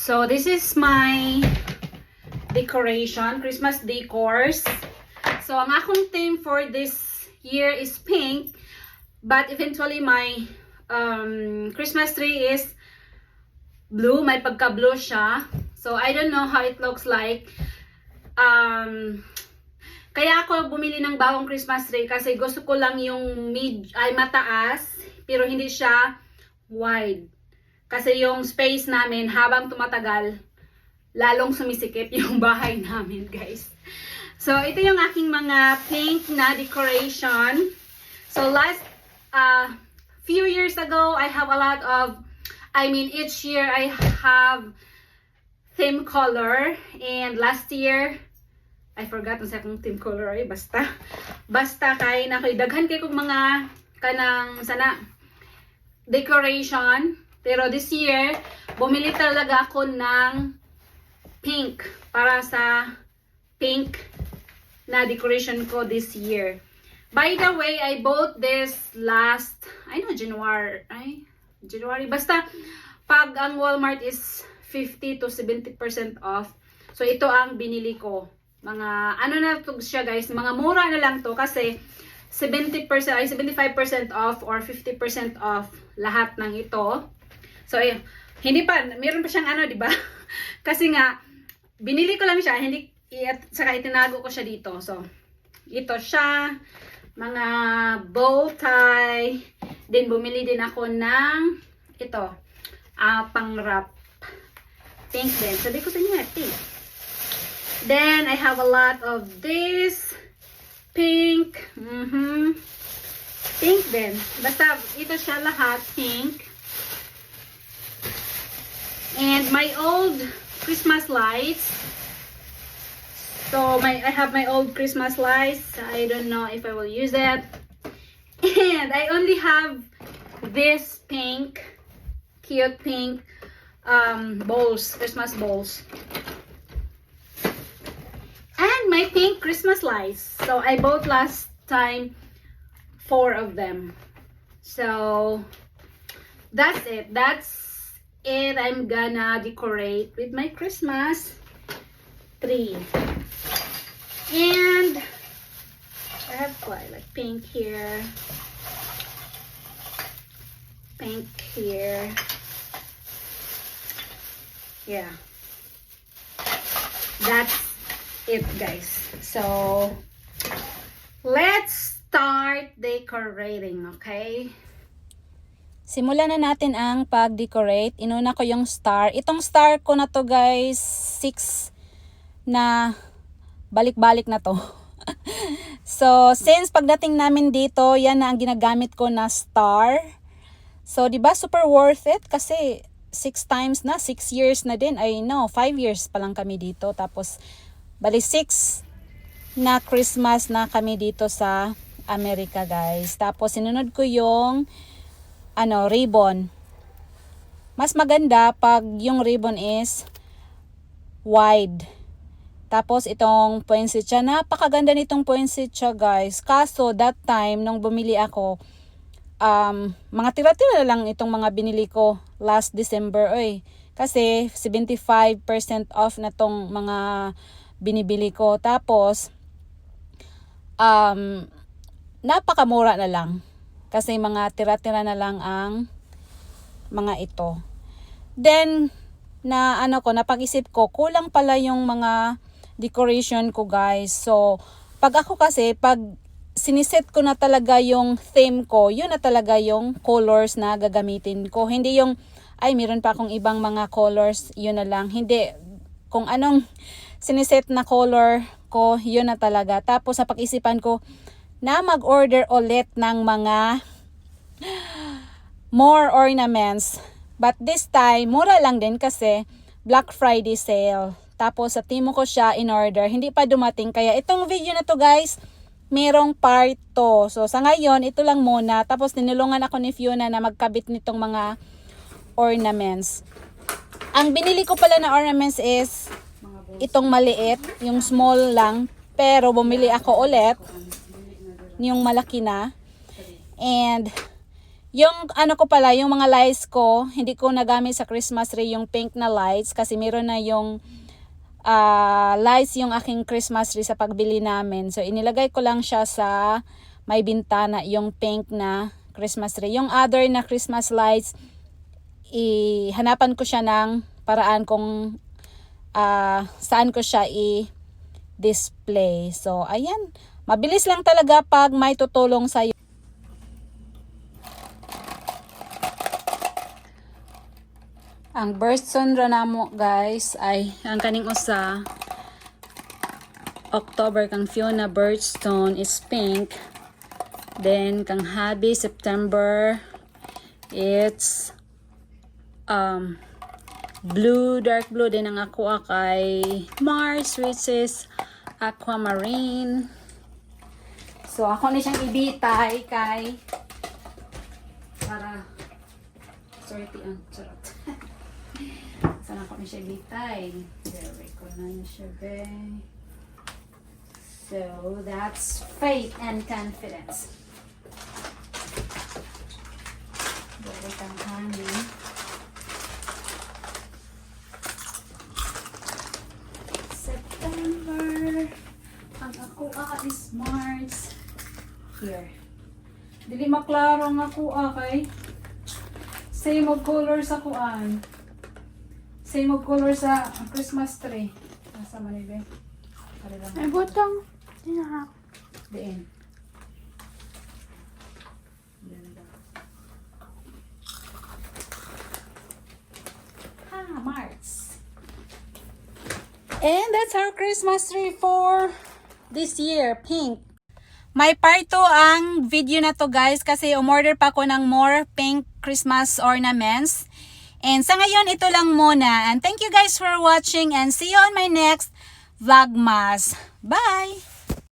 So this is my decoration, Christmas decors. So ang akong theme for this year is pink, but eventually my Christmas tree is blue, may pagka-blue siya. So I don't know how it looks like. Kaya ako bumili ng bagong Christmas tree kasi gusto ko lang yung mataas pero hindi siya wide. Kasi yung space namin habang tumatagal, lalong sumisikip yung bahay namin, guys. So ito yung aking mga pink na decoration. So last few years ago, I have a lot of, each year I have theme color, and last year I forgot kung sa akong theme color ay basta kay daghan kay kog mga kanang sana decoration, pero this year bumili talaga ako ng pink para sa pink na decoration ko this year. By the way, I bought this last January. Basta pag ang Walmart is 50 to 70% off. So ito ang binili ko. Mga ano na to siya, guys, mga mura na lang to kasi 70% ay 75% off or 50% off lahat ng ito. So hindi pa meron pa siyang di ba? Kasi nga binili ko lang siya, hindi saka itinago ko siya dito. So ito siya, mga bow tie. Then bumili din ako ng ito, pang wrap. Pink din. Sabi ko sa inyo, pink. Then I have a lot of this pink. Pink din. Basta ito siya lahat pink. And my old Christmas lights. So I have my old Christmas lights. I don't know if I will use that. And I only have this pink, cute pink bowls, Christmas bowls. And my pink Christmas lights. So I bought last time 4 of them. So that's it. I'm gonna decorate with my Christmas tree. And I have quite like pink here, pink here. Yeah, that's it, guys. So let's start decorating, okay? Simulan na natin ang pag-decorate. Inuna ko yung star. Itong star ko na to, guys, 6 na balik-balik na to. So, since pagdating namin dito, yan na ang ginagamit ko na star. So, di ba super worth it? Kasi 6 times na, 6 years na din. 5 years pa lang kami dito. Tapos, bali 6 na Christmas na kami dito sa Amerika, guys. Tapos, sinunod ko yung ribbon. Mas maganda pag yung ribbon is wide. Tapos itong poinsettia, napakaganda nitong poinsettia, guys. Kaso that time nung bumili ako, mga tira-tira lang itong mga binili ko last December, Kasi 75% off na tong mga binibili ko. Tapos napakamura na lang. Kasi mga tira-tira na lang ang mga ito. Then napag-isip ko, kulang pala yung mga decoration ko, guys. So, pag siniset ko na talaga yung theme ko, yun na talaga yung colors na gagamitin ko. Hindi yung, meron pa akong ibang mga colors, yun na lang. Hindi, kung anong siniset na color ko, yun na talaga. Tapos, sa pag-isipan ko, na mag-order ulit ng mga more ornaments. But this time, mura lang din kasi Black Friday sale. Tapos sa timo ko siya in order, hindi pa dumating. Kaya itong video na to, guys, merong part 2. So sa ngayon, ito lang muna. Tapos tinulungan ako ni Fiona na magkabit nitong mga ornaments. Ang binili ko pala na ornaments is itong maliit, yung small lang. Pero bumili ako ulit yung malaki na. And Yung ano ko pala, yung mga lights ko, hindi ko nagamit sa Christmas tree yung pink na lights kasi meron na yung lights yung aking Christmas tree sa pagbili namin. So inilagay ko lang siya sa may bintana yung pink na Christmas tree. Yung other na Christmas lights, hanapan ko siya ng paraan kung saan ko siya i-display. So ayan, mabilis lang talaga pag may tutulong sa'yo. Ang birthstone ra namo guys ay ang kaning usa October kang Fiona birthstone is pink. Then kang hubby September it's blue, dark blue. Then ang ako kay Mars which is aquamarine. So ako ni siyang ibitay kay para sorty ang charot. Sana ko na siya bitay. Very ko na siya be. So, that's faith and confidence. Very kang honey. September. Ang ako is March. Here. Dili maklaro ang ako kay same of color sa kuan. Same of color sa Christmas tree. Nasa manibe. Ay, butang. Tinahak. Diin. March. And that's our Christmas tree for this year. Pink. May part 2 ang video na to guys kasi umorder pa ako ng more pink Christmas ornaments. And sa ngayon, ito lang muna. And thank you guys for watching and see you on my next Vlogmas. Bye!